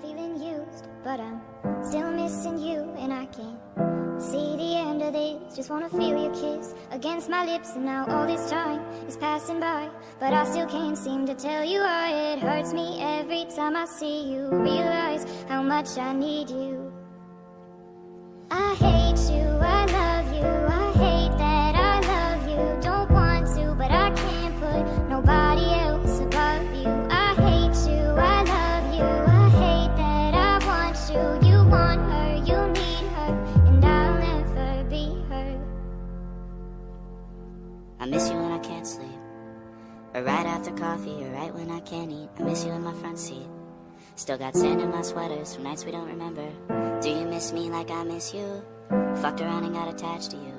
feeling used, but I'm still missing you, and I can't see the end of this. Just wanna feel your kiss against my lips, and now all this time is passing by, but I still can't seem to tell you why. It hurts me every time I see you, realize how much I need you. I hate you, I love you, I hate that I love you. Don't want to, but I can't put nobody else above you. I hate you, I love you, I hate that I want you. You want her, you need her, and I'll never be her. I miss you when I can't sleep, or right after coffee, or right when I can't eat. I miss you in my front seat. Still got sand in my sweaters from nights we don't remember. Do you miss me like I miss you? Fucked around and got attached to you.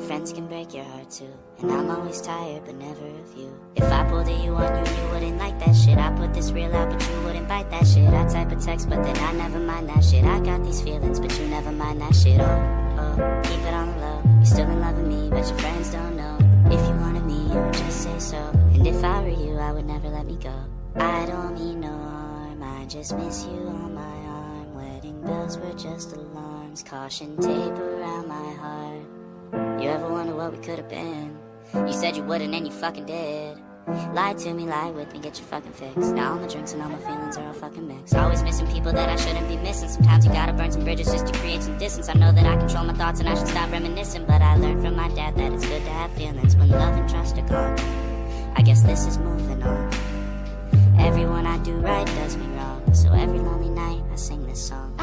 Friends can break your heart too, and I'm always tired but never of you. If I pulled a you on you, you wouldn't like that shit. I put this real out but you wouldn't bite that shit. I type a text but then I never mind that shit. I got these feelings but you never mind that shit. Oh, keep it on the low. You still in love with me but your friends don't know. If you wanted me, you would just say so. And if I were you, I would never let me go. I don't mean no harm, I just miss you on my arm. Wedding bells were just alarms, caution tape around my heart. You ever wonder what we could have been? You said you wouldn't and you fucking did. Lie to me, lie with me, get your fucking fix. Now all my drinks and all my feelings are all fucking mixed. Always missing people that I shouldn't be missing. Sometimes you gotta burn some bridges just to create some distance. I know that I control my thoughts and I should stop reminiscing, but I learned from my dad that it's good to have feelings when love and trust are gone. I guess this is moving on. Everyone I do right does me wrong, so every lonely night I sing this song.